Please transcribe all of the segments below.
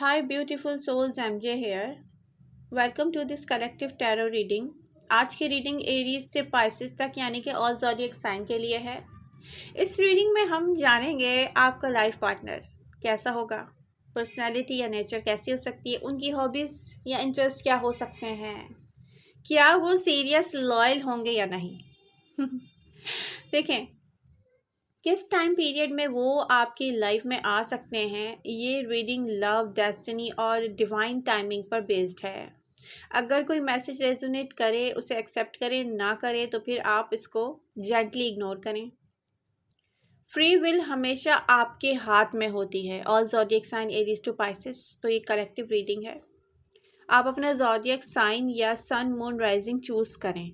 Hi, beautiful souls, MJ here. Welcome to this collective tarot reading. आज की reading Aries से Pisces तक यानी कि ऑल ज़ोडिएक साइन के लिए है। इस रीडिंग में हम जानेंगे आपका लाइफ पार्टनर कैसा होगा, पर्सनालिटी या नेचर कैसी हो सकती है, उनकी हॉबीज़ या इंटरेस्ट क्या हो सकते हैं, क्या वो सीरियस लॉयल होंगे या नहीं। देखें किस टाइम पीरियड में वो आपकी लाइफ में आ सकते हैं। ये रीडिंग लव, डेस्टिनी और डिवाइन टाइमिंग पर बेस्ड है। अगर कोई मैसेज रेजोनेट करे उसे एक्सेप्ट करें, ना करे तो फिर आप इसको जेंटली इग्नोर करें। फ्री विल हमेशा आपके हाथ में होती है। All zodiac sign Aries to Pisces, तो ये कलेक्टिव रीडिंग है। आप अपना ज़ोडिएक साइन या सन मून राइजिंग चूज़ करें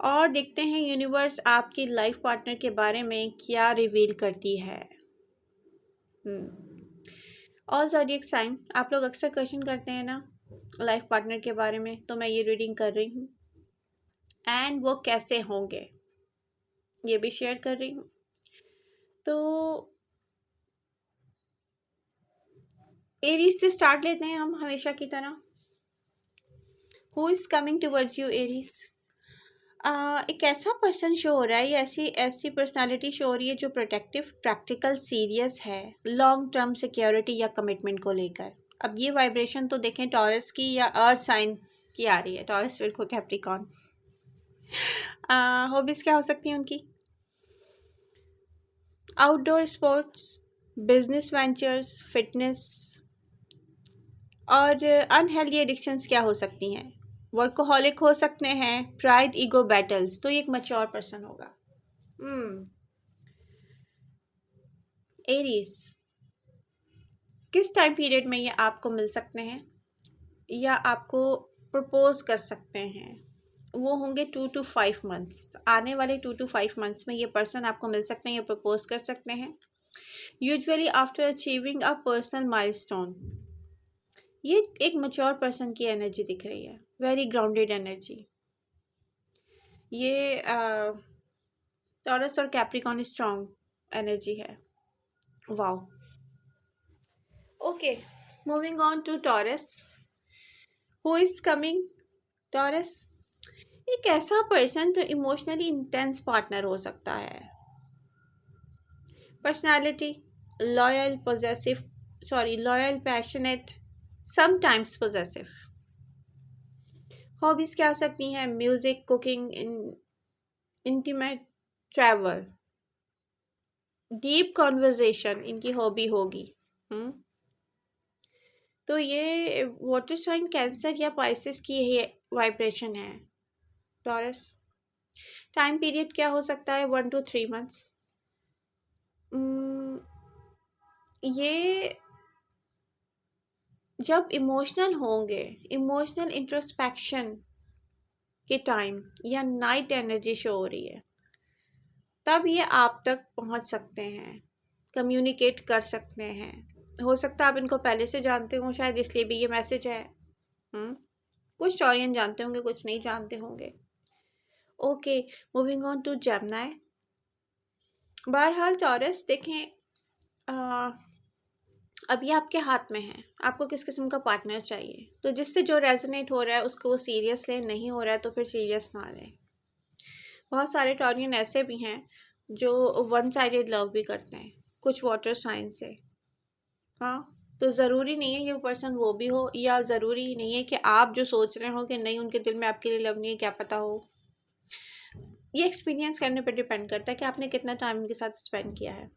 और देखते हैं यूनिवर्स आपकी लाइफ पार्टनर के बारे में क्या रिवील करती है। ऑल ज़ोडिएक साइन, आप लोग अक्सर क्वेश्चन करते हैं ना लाइफ पार्टनर के बारे में, तो मैं ये रीडिंग कर रही हूँ एंड वो कैसे होंगे ये भी शेयर कर रही हूँ। तो एरीज से स्टार्ट लेते हैं हम हमेशा की तरह। Who is coming towards you Aries? एक ऐसा पर्सन शो हो रहा है, ये ऐसी ऐसी पर्सनालिटी शो हो रही है जो प्रोटेक्टिव, प्रैक्टिकल, सीरियस है लॉन्ग टर्म सिक्योरिटी या कमिटमेंट को लेकर। अब ये वाइब्रेशन तो देखें टॉरस की या अर्थ साइन की आ रही है, टॉरस, विरगो, कैप्रिकॉर्न। हॉबीज़ क्या हो सकती हैं उनकी? Outdoor sports, business ventures, fitness और अनहेल्दी एडिक्शंस क्या हो सकती हैं? वर्कोहॉलिक हो सकते हैं, प्राइड, ईगो बैटल्स, तो ये एक मैच्योर पर्सन होगा। एरीज किस टाइम पीरियड में ये आपको मिल सकते हैं या आपको प्रपोज कर सकते हैं? वो होंगे 2 to 5 मंथ्स। आने वाले 2 to 5 मंथ्स में ये पर्सन आपको मिल सकते हैं या प्रपोज कर सकते हैं। Usually after achieving a personal milestone. ये एक मैच्योर पर्सन की एनर्जी दिख रही है, वेरी ग्राउंडेड एनर्जी। ये टॉरस और कैप्रिकॉर्न स्ट्रॉन्ग एनर्जी है। Wow. Okay, moving on to Taurus. Who is coming Taurus? एक ऐसा पर्सन जो इमोशनली इंटेंस पार्टनर हो सकता है। Personality loyal, possessive, loyal, passionate, sometimes possessive. Hobbies क्या हो सकती हैं? Music, cooking, intimate, travel, deep conversation इनकी हॉबी होगी। तो ये वाटर साइन कैंसर या पाइसेस की ये वाइब्रेशन है। टॉरस टाइम पीरियड क्या हो सकता है? 1 to 3 मंथ्स। ये जब इमोशनल होंगे, इमोशनल इंट्रोस्पेक्शन के टाइम या नाइट एनर्जी शो हो रही है, तब ये आप तक पहुंच सकते हैं, कम्युनिकेट कर सकते हैं। हो सकता है आप इनको पहले से जानते हो, शायद इसलिए भी ये मैसेज है। कुछ टॉरियन जानते होंगे, कुछ नहीं जानते होंगे। Okay, moving on to Gemini. बहरहाल टॉरस देखें, अब ये आपके हाथ में है, आपको किस किस्म का पार्टनर चाहिए। तो जिससे जो रेजोनेट हो रहा है उसको वो सीरियस ले, नहीं हो रहा है तो फिर सीरियस ना ले। बहुत सारे टॉरियन ऐसे भी हैं जो वन साइडेड लव भी करते हैं, कुछ वाटर साइन से। हाँ, तो ज़रूरी नहीं है ये पर्सन वो भी हो, या ज़रूरी नहीं है कि आप जो सोच रहे हो कि नहीं उनके दिल में आपके लिए लव नहीं है, क्या पता हो। ये एक्सपीरियंस करने पर डिपेंड करता है कि आपने कितना टाइम उनके साथ स्पेंड किया है।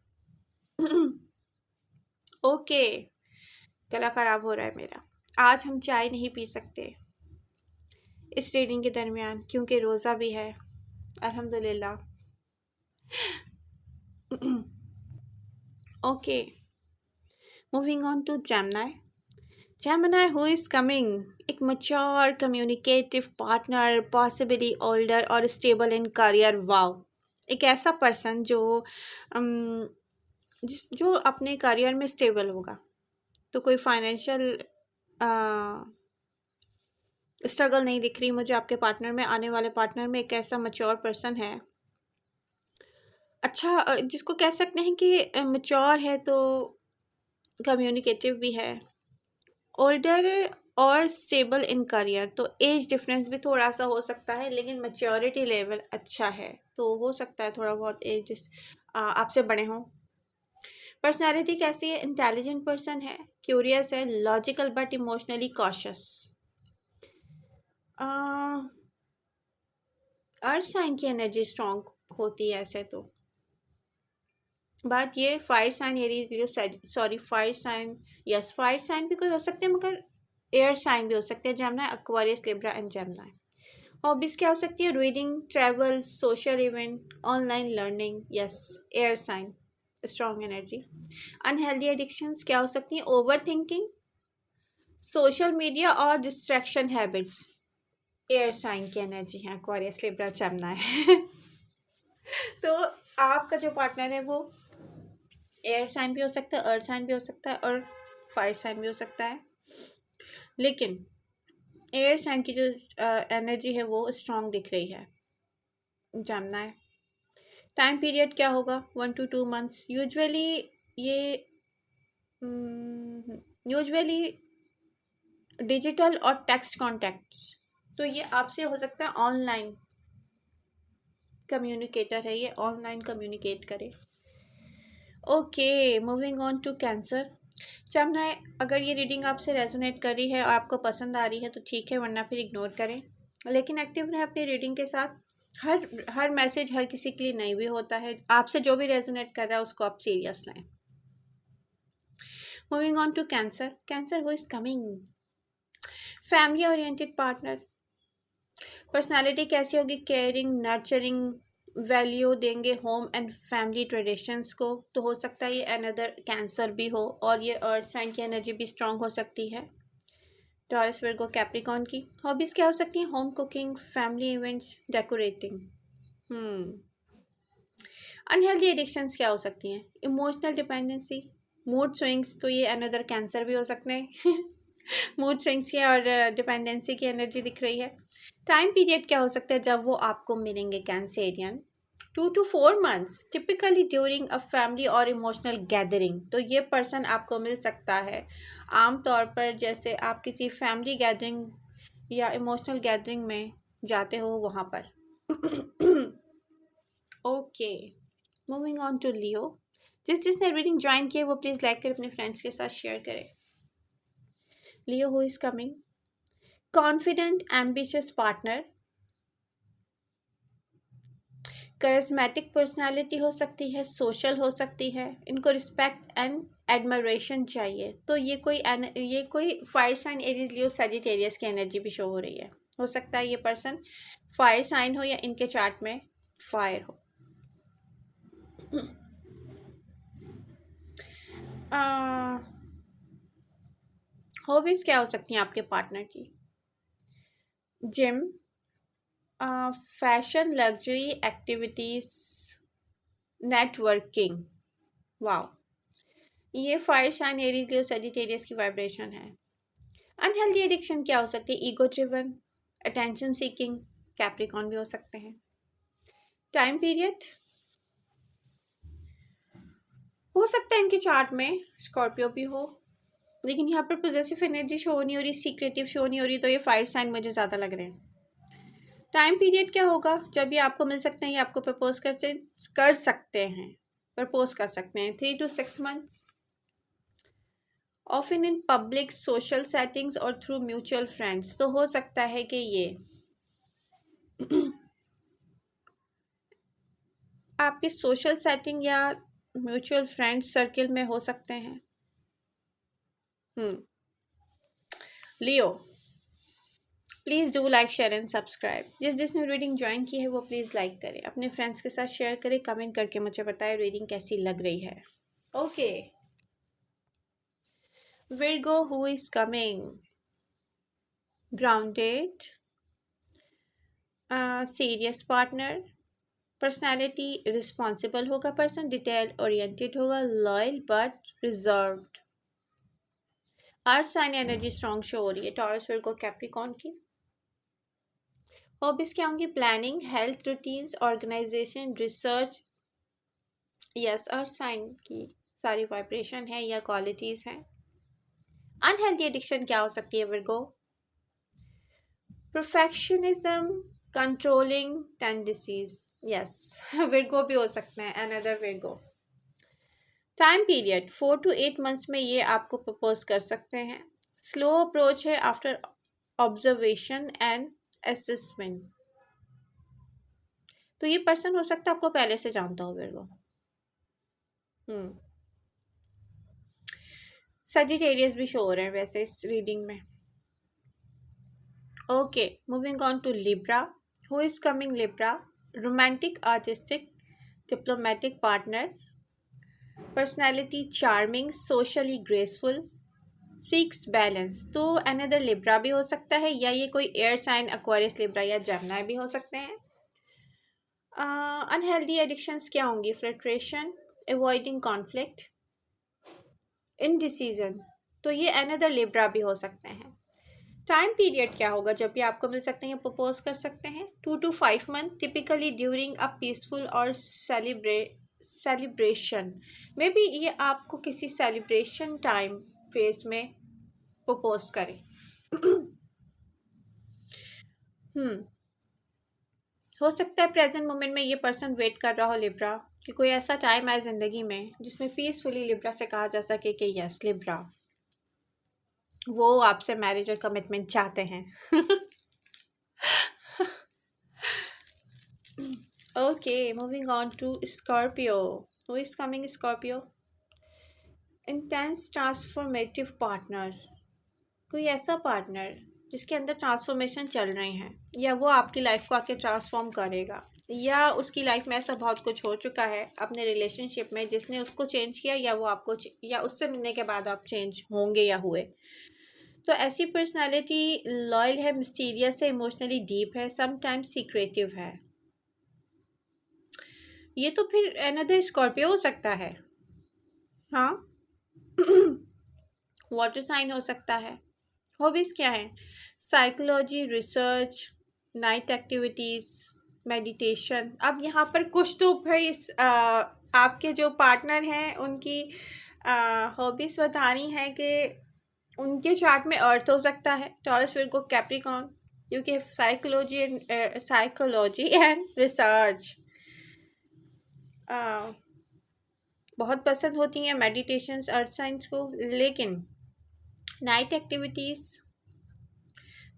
ओके, गला ख़राब हो रहा है मेरा। आज हम चाय नहीं पी सकते इस रीडिंग के दरमियान क्योंकि रोज़ा भी है, अल्हम्दुलिल्लाह। Okay, moving on to Gemini. Gemini who is coming, एक mature communicative partner, possibly older और स्टेबल इन करियर। वाओ, एक ऐसा पर्सन जो जो अपने करियर में स्टेबल होगा। तो कोई फाइनेंशियल स्ट्रगल नहीं दिख रही मुझे आपके पार्टनर में। आने वाले पार्टनर में एक ऐसा मैच्योर पर्सन है, अच्छा जिसको कह सकते हैं कि मैच्योर है, तो कम्युनिकेटिव भी है। ओल्डर और स्टेबल इन करियर, तो एज डिफरेंस भी थोड़ा सा हो सकता है, लेकिन मैच्योरिटी लेवल अच्छा है, तो हो सकता है थोड़ा बहुत एज आपसे बड़े हों। पर्सनालिटी कैसी है? इंटेलिजेंट पर्सन है, क्यूरियस है, logical but emotionally cautious. Earth sign की एनर्जी स्ट्रॉन्ग होती है ऐसे तो, बट ये fire sign Aries Leo, sorry fire sign, yes fire sign भी कोई हो सकते हैं, मगर एयर साइन भी हो सकते हैं, Gemini Aquarius Libra and Gemini. Hobbies क्या हो सकती है? Reading, travel, social event, online learning, yes air sign strong energy. Unhealthy addictions क्या हो सकती हैं? ओवर थिंकिंग, सोशल मीडिया और डिस्ट्रैक्शन हैबिट्स, एयर साइन की एनर्जी है, एक्वारियस लिब्रा जमना है। तो आपका जो पार्टनर है वो एयर साइन भी हो सकता है, अर्थ साइन भी हो सकता है, और फायर साइन भी हो सकता है, लेकिन एयर साइन की जो एनर्जी है वो स्ट्रांग दिख रही है, जानना है। टाइम पीरियड क्या होगा? 1 to 2 months यूजुअली। ये यूजुअली डिजिटल और टेक्स्ट कॉन्टैक्ट्स, तो ये आपसे हो सकता है ऑनलाइन कम्युनिकेटर है, ये ऑनलाइन कम्युनिकेट करे। Okay, moving on to Cancer. Jamuna, अगर ये रीडिंग आपसे रेजोनेट कर रही है और आपको पसंद आ रही है तो ठीक है, वरना फिर इग्नोर करें, लेकिन एक्टिव रहें अपनी रीडिंग के साथ। हर मैसेज हर किसी के लिए नहीं भी होता है, आपसे जो भी रेजोनेट कर रहा है उसको आप सीरियस लें। Moving on to Cancer. Cancer who is coming? Family oriented partner. Personality कैसी होगी? केयरिंग, नर्चरिंग, वैल्यू देंगे होम एंड फैमिली ट्रेडिशंस को, तो हो सकता है ये अनदर कैंसर भी हो, और ये अर्थ साइन की एनर्जी भी स्ट्रांग हो सकती है। टॉरस, वर्गो, कैप्रिकॉन की हॉबीज़ क्या हो सकती हैं? Home cooking, family events, decorating. Hmm unhealthy addictions क्या हो सकती हैं? इमोशनल डिपेंडेंसी, मूड स्विंग्स, तो ये अनदर कैंसर भी हो सकते हैं। मूड स्विंग्स की और डिपेंडेंसी की एनर्जी दिख रही है। टाइम पीरियड क्या हो सकता है जब वो आपको मिलेंगे Cancerian? 2 to 4 months typically during a family और इमोशनल गैदरिंग, तो ये पर्सन आपको मिल सकता है आमतौर पर जैसे आप किसी फैमिली गैदरिंग या इमोशनल गैदरिंग में जाते हो वहाँ पर। ओके, मूविंग ऑन टू लियो। जिसने रीडिंग ज्वाइन किया वो प्लीज़ लाइक कर अपने फ्रेंड्स के साथ शेयर करें। Leo who is coming? Confident, ambitious partner, charismatic personality हो सकती है, सोशल हो सकती है, इनको रिस्पेक्ट एंड एडमरेशन चाहिए, तो ये कोई fire sign Aries Leo Sagittarius की एनर्जी भी शो हो रही है। हो सकता है ये पर्सन फायर साइन हो या इनके चार्ट में फायर हो। हॉबीज़ क्या हो सकती हैं आपके पार्टनर की? Gym, fashion, luxury activities, networking. Wow, ये fire sign Aries Leo Sagittarius की वाइब्रेशन है। अनहेल्दी एडिक्शन क्या हो सकती है? Ego driven, attention seeking, Capricorn भी हो सकते हैं। टाइम पीरियड हो सकता है इनके चार्ट में स्कॉर्पियो भी हो, लेकिन यहाँ पर पॉजिटिव एनर्जी शो नहीं हो रही, सीक्रेटिव शो नहीं हो रही, तो ये फायर साइन मुझे ज़्यादा लग रहे हैं। टाइम पीरियड क्या होगा जब ये आपको मिल सकते हैं या आपको प्रपोज कर सकते हैं, प्रपोज कर सकते हैं? 3 to 6 months, often in public social settings और थ्रू म्यूचुअल फ्रेंड्स, तो हो सकता है कि ये आपके सोशल सेटिंग या म्यूचुअल फ्रेंड सर्किल में हो सकते हैं। Leo, please do like, share and subscribe. जिसने रीडिंग ज्वाइन की है वो प्लीज़ लाइक करें, अपने फ्रेंड्स के साथ शेयर करें, कमेंट करके मुझे बताएं रीडिंग कैसी लग रही है। Okay, Virgo who is coming? Grounded, serious partner, personality responsible होगा पर्सन, डिटेल ओरिएंटेड होगा, loyal but reserved. Earth sign energy strong show हो रही है टॉरस, विर्गो, कैप्रिकॉन की। हॉबीज़ क्या होंगी? Planning, health routines, organisation, research, yes earth sign की सारी वाइब्रेशन है या क्वालिटीज़ हैं। अनहेल्दी एडिक्शन क्या हो सकती है Virgo? Perfectionism, controlling tendencies. Yes, Virgo भी हो सकते हैं, another Virgo. Time period 4 to 8 months में ये आपको प्रपोज कर सकते हैं। स्लो अप्रोच है आफ्टर ऑब्जर्वेशन एंड असेसमेंट। तो ये पर्सन हो सकता है आपको पहले से जानता हो विर्गो। सजिटेरियस भी शो हो रहे हैं वैसे इस रीडिंग में। Okay, moving on to Libra. Who is coming Libra? Romantic, artistic, diplomatic partner, personality charming, socially graceful, seeks balance. तो अनदर लिब्रा भी हो सकता है, या ये कोई एयर साइन एक्वेरियस, लिब्रा या जेमिनी भी हो सकते हैं। अनहेल्दी एडिक्शंस क्या होंगी? Frustration, avoiding conflict, indecision. तो ये अनदर लिब्रा भी हो सकते हैं। टाइम पीरियड क्या होगा जब भी आपको मिल सकते हैं, प्रपोज कर सकते हैं? 2 to 5 month, typically during a peaceful और सेलिब्रेशन। मे बी ये आपको किसी सेलिब्रेशन टाइम फेज में प्रपोज करें। हो सकता है प्रेजेंट मोमेंट में ये पर्सन वेट कर रहा हो लिब्रा, कि कोई ऐसा टाइम आए ज़िंदगी में जिसमें पीसफुली लिब्रा से कहा जा सके कि यस लिब्रा, वो आपसे मैरिज और कमिटमेंट चाहते हैं। Okay, moving on to Scorpio. Who is coming Scorpio? Intense transformative partner. कोई ऐसा पार्टनर जिसके अंदर ट्रांसफॉर्मेशन चल रही हैं, या वो आपकी लाइफ को आके ट्रांसफॉर्म करेगा, या उसकी लाइफ में ऐसा बहुत कुछ हो चुका है अपने रिलेशनशिप में जिसने उसको चेंज किया, या वो आपको या उससे मिलने के बाद आप चेंज होंगे या हुए। तो ऐसी पर्सनालिटी लॉयल है, मिस्टीरियस है, इमोशनली डीप है, समटाइम्स सीक्रेटिव है। ये तो फिर अनदर स्कॉर्पियो हो सकता है। हाँ। वाटर साइन हो सकता है। हॉबीज़ क्या है? Psychology, research, night activities, meditation. अब यहाँ पर कुछ तो भाई आपके जो पार्टनर हैं उनकी हॉबीज़ बतानी है कि उनके चार्ट में अर्थ हो सकता है, टॉरस, विर्गो, कैप्रिकॉर्न, क्योंकि साइकोलॉजी एंड रिसर्च बहुत पसंद होती हैं, मेडिटेशंस अर्थ साइंस को। लेकिन नाइट एक्टिविटीज़,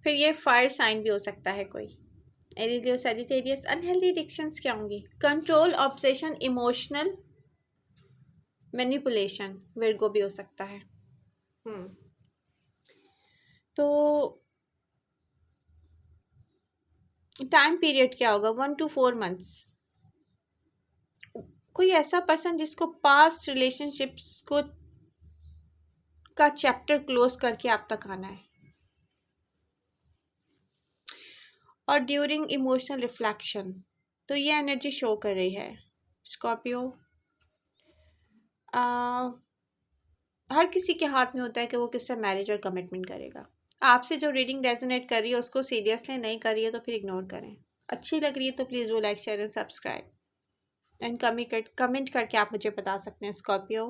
फिर ये फायर साइन भी हो सकता है कोई। एरिलियो, सजिटेरियस। अनहेल्दी एडिक्शंस क्या होंगी? Control, obsession, emotional manipulation, Virgo भी हो सकता है। तो टाइम पीरियड क्या होगा? 1 to 4 मंथ्स। कोई ऐसा पर्सन जिसको पास्ट रिलेशनशिप्स को का चैप्टर क्लोज करके आप तक आना है, और ड्यूरिंग इमोशनल रिफ्लेक्शन। तो ये एनर्जी शो कर रही है स्कॉर्पियो। हर किसी के हाथ में होता है कि वो किससे मैरिज और कमिटमेंट करेगा। आपसे जो रीडिंग रेजोनेट कर रही है उसको सीरियसली नहीं कर रही है तो फिर इग्नोर करें। अच्छी लग रही है तो प्लीज़ वो like, share and subscribe and comment करके आप मुझे बता सकते हैं स्कॉर्पियो।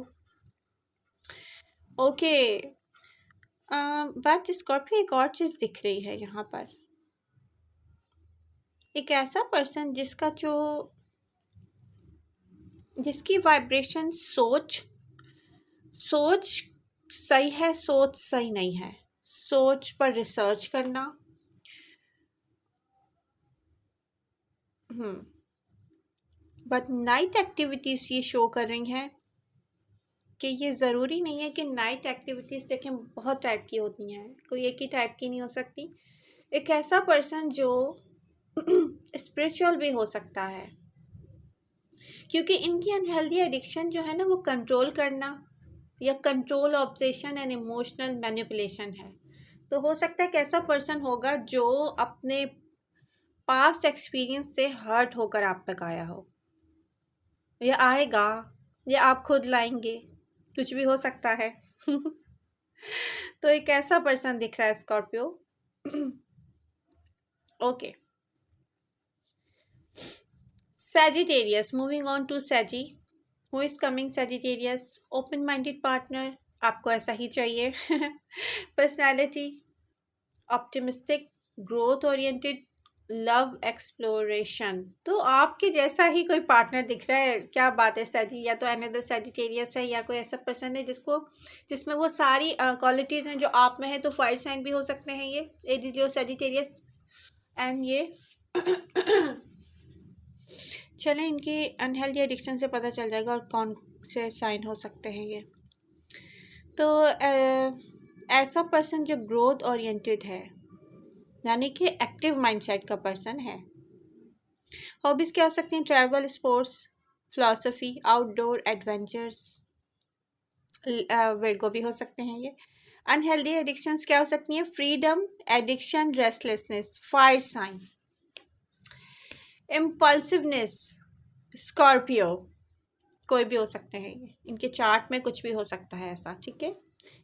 ओके, बट स्कॉर्पियो एक और चीज़ दिख रही है यहाँ पर। एक ऐसा पर्सन जिसकी वाइब्रेशन सोच सही है, सोच सही नहीं है। सोच पर रिसर्च करना। बट नाइट एक्टिविटीज़ ये शो कर रही हैं कि ये ज़रूरी नहीं है कि नाइट एक्टिविटीज़ देखें बहुत टाइप की होती हैं, कोई एक ही टाइप की नहीं हो सकती। एक ऐसा पर्सन जो स्पिरिचुअल भी हो सकता है, क्योंकि इनकी अनहेल्दी एडिक्शन जो है ना वो कंट्रोल करना या control, obsession and emotional manipulation है। तो हो सकता है कि ऐसा पर्सन होगा जो अपने पास्ट एक्सपीरियंस से हर्ट होकर आप तक आया हो, या आएगा, या आप खुद लाएंगे, कुछ भी हो सकता है। तो एक ऐसा पर्सन दिख रहा है Scorpio. Okay, Sagittarius, moving on to Sagi. Who is coming Sagittarius, open minded partner, आपको ऐसा ही चाहिए। Personality optimistic, growth oriented, love exploration. तो आपके जैसा ही कोई पार्टनर दिख रहा है, क्या बात है सर जी। या तो अनदर सेजिटेरियस है या कोई ऐसा पर्सन है जिसमें वो सारी क्वालिटीज़ हैं जो आप में है। तो फायर साइन भी हो सकते हैं ये जो सेजिटेरियस एंड ये चलें, इनकी अनहेल्दी एडिक्शन से पता चल जाएगा और कौन से साइन हो सकते हैं ये। तो ऐसा पर्सन जो ग्रोथ ओरिएंटेड है, यानी कि एक्टिव माइंडसेट का पर्सन है। हॉबीज़ क्या हो सकती हैं? Travel, sports, philosophy, outdoor adventures, Virgo भी हो सकते हैं ये। अनहेल्दी एडिक्शंस क्या हो सकती हैं? Freedom addiction, restlessness, fire sign. Impulsiveness, Scorpio, कोई भी हो सकते हैं ये। इनके चार्ट में कुछ भी हो सकता है ऐसा, ठीक है।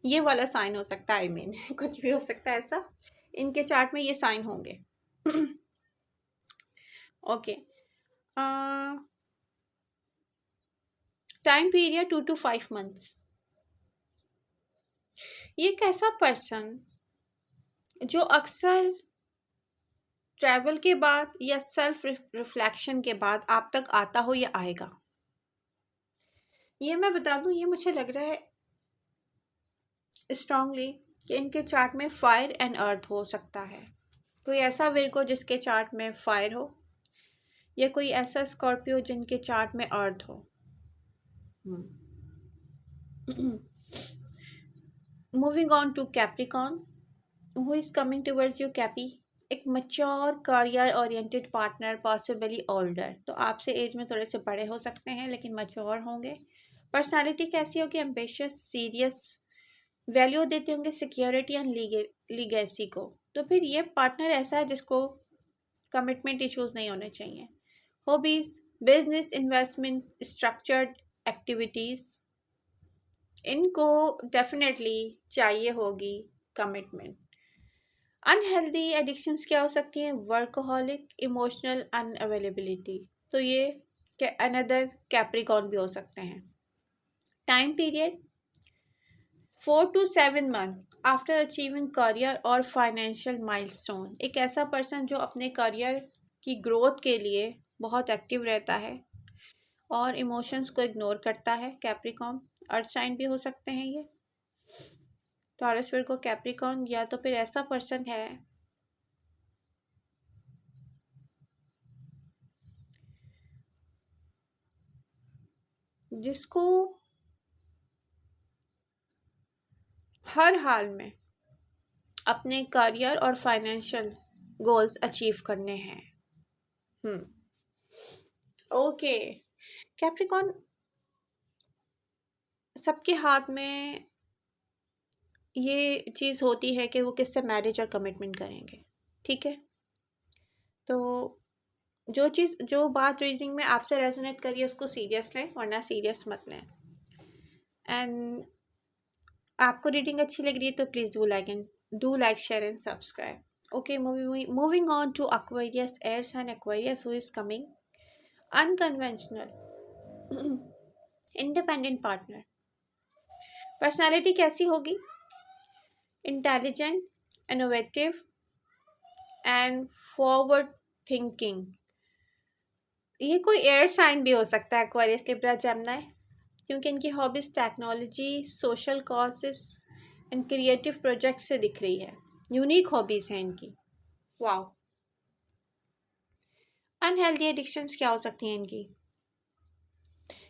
ये वाला साइन हो सकता है, आई मीन कुछ भी हो सकता है ऐसा, इनके चार्ट में ये साइन होंगे। Okay, time period 2 to 5 months। ये एक ऐसा पर्सन जो अक्सर ट्रैवल के बाद या सेल्फ रिफ्लेक्शन के बाद आप तक आता हो या आएगा। ये मैं बता दूं, ये मुझे लग रहा है स्ट्रांगली कि इनके चार्ट में फायर एंड अर्थ हो सकता है। कोई ऐसा विर्गो जिसके चार्ट में फायर हो, या कोई ऐसा स्कॉर्पियो जिनके चार्ट में अर्थ हो। Moving on to Capricorn, who is coming towards you Cappy. एक mature career oriented partner, possibly older. तो आपसे एज में थोड़े से बड़े हो सकते हैं लेकिन मच्योर होंगे। पर्सनालिटी कैसी होगी? एम्बिशियस, सीरियस, वैल्यू देते होंगे सिक्योरिटी एंड लीगेसी को। तो फिर ये पार्टनर ऐसा है जिसको कमिटमेंट इश्यूज नहीं होने चाहिए। Hobbies, business, investment, structured activities, इनको डेफिनेटली चाहिए होगी कमिटमेंट। अनहेल्दी एडिक्शंस क्या हो सकती हैं? Workaholic, emotional unavailability. तो ये अनदर कैप्रिकॉन भी हो सकते हैं। Time period 4 to 7 month after achieving career और फाइनेंशियल माइलस्टोन। एक ऐसा पर्सन जो अपने करियर की ग्रोथ के लिए बहुत एक्टिव रहता है और इमोशंस को इग्नोर करता है। कैप्रिकॉन अर्थ साइन भी हो सकते हैं ये। टॉरस को कैप्रिकॉन, या तो फिर ऐसा पर्सन है जिसको हर हाल में अपने करियर और फाइनेंशियल गोल्स अचीव करने हैं। ओके, कैप्रिकॉन सबके हाथ में ये चीज़ होती है कि वो किससे मैरिज और कमिटमेंट करेंगे, ठीक है। तो जो बात रीडिंग में आपसे रेजोनेट करिए उसको सीरियस लें, वरना सीरियस मत लें। एंड आपको रीडिंग अच्छी लग रही है तो please do like share and subscribe. Okay, moving on to Aquarius, air sign Aquarius who is coming unconventional, independent partner. Personality कैसी होगी? Intelligent, innovative and forward thinking. ये कोई एयर साइन भी हो सकता है, Aquarius, लिब्रा, जेमिनी, क्योंकि इनकी hobbies technology, social causes and creative project से दिख रही है। यूनिक हॉबीज़ हैं इनकी। वाओ। अनहेल्दी एडिक्शंस क्या हो सकती हैं इनकी?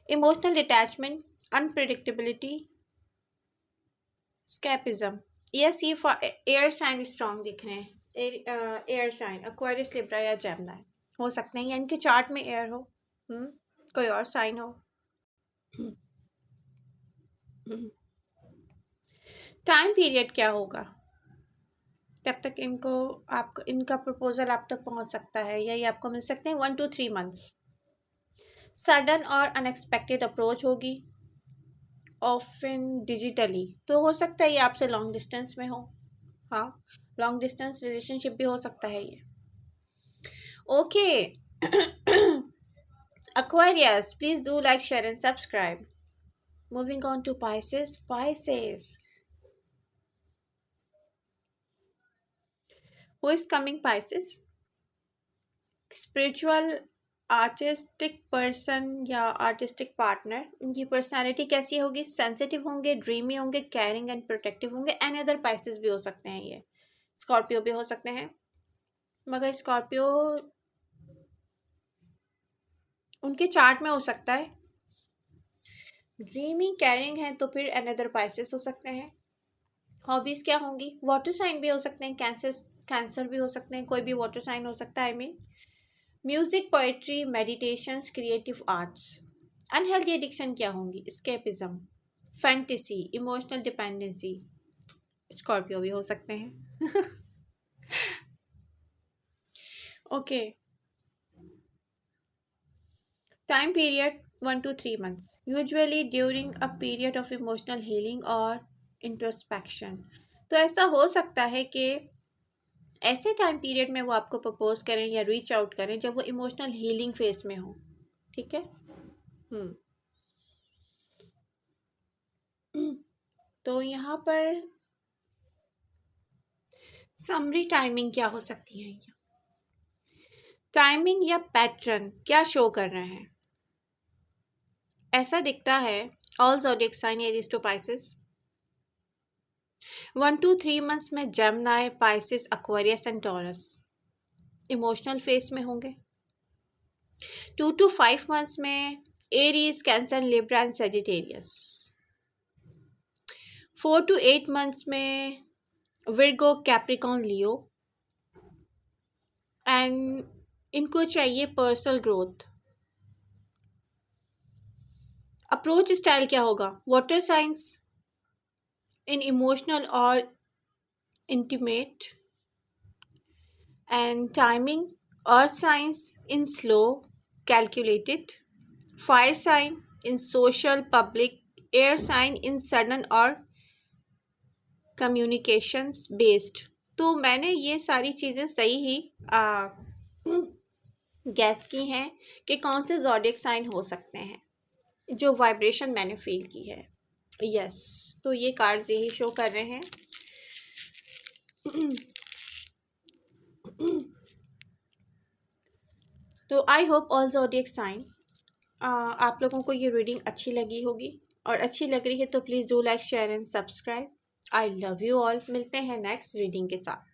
Emotional detachment, unpredictability, escapism. Yes, ये एयर साइन स्ट्रॉन्ग दिख रहे हैं। एयर साइन Aquarius, लिब्रा या जेमिनी हो सकते हैं, या इनके चार्ट में एयर हो, कोई और साइन हो। टाइम पीरियड क्या होगा? तब तक इनका प्रपोजल आप तक पहुंच सकता है या ये आपको मिल सकते हैं 1 to 3 months। सडन और अनएक्सपेक्टेड अप्रोच होगी, ऑफन डिजिटली। तो हो सकता है ये आपसे लॉन्ग डिस्टेंस में हो। हाँ, लॉन्ग डिस्टेंस रिलेशनशिप भी हो सकता है ये। Okay, Aquarius, please do like, share, and subscribe. Moving on to Pisces. Pisces. Who is coming, Pisces? Spiritual artistic person या आर्टिस्टिक पार्टनर, इनकी पर्सनालिटी कैसी होगी? सेंसिटिव होंगे, ड्रीमी होंगे, केयरिंग एंड प्रोटेक्टिव होंगे। एनी अदर पाइसेस भी हो सकते हैं, ये स्कॉर्पियो भी हो सकते हैं, मगर स्कॉर्पियो उनके चार्ट में हो सकता है। ड्रीमी केयरिंग है तो फिर एनी अदर पाइसेस हो सकते हैं। हॉबीज़ क्या होंगी? वाटर साइन भी हो सकते हैं, कैंसर भी हो सकते हैं, कोई भी वाटर साइन हो सकता है। I mean music, poetry, meditations, creative arts. Unhealthy addiction क्या होंगी? Escapism, fantasy, emotional dependency. Scorpio भी हो सकते हैं। Okay, time period 1 to 3 months, usually during a period of emotional healing और इंट्रोस्पेक्शन। तो ऐसा हो सकता है कि ऐसे टाइम पीरियड में वो आपको प्रपोज करें या रीच आउट करें जब वो इमोशनल हीलिंग फेज में हो। ठीक है। तो यहाँ पर समरी टाइमिंग क्या हो सकती है? टाइमिंग या पैटर्न क्या शो कर रहे हैं? ऐसा दिखता है all zodiac sign Aries to Pisces 1 to 3 months में Gemini, Pisces, Aquarius and Taurus emotional phase में होंगे। 2 to 5 months में Aries, Cancer, Libra and Sagittarius. 4 to 8 months में विर्गो, कैप्रिकॉन, लियो। एंड इनको चाहिए पर्सनल ग्रोथ। अप्रोच स्टाइल क्या होगा? Water signs in emotional और intimate and timing. Earth signs in slow calculated. Fire sign in social public. Air sign in sudden और communications based. तो मैंने ये सारी चीज़ें सही ही गैस की हैं कि कौन से ज़ोडिएक साइन हो सकते हैं, जो वाइब्रेशन मैंने फील की है। यस, तो ये कार्ड्स यही शो कर रहे हैं। तो I hope all zodiac sign आप लोगों को ये रीडिंग अच्छी लगी होगी, और अच्छी लग रही है तो please do like, share and subscribe. I love you all. मिलते हैं नेक्स्ट रीडिंग के साथ।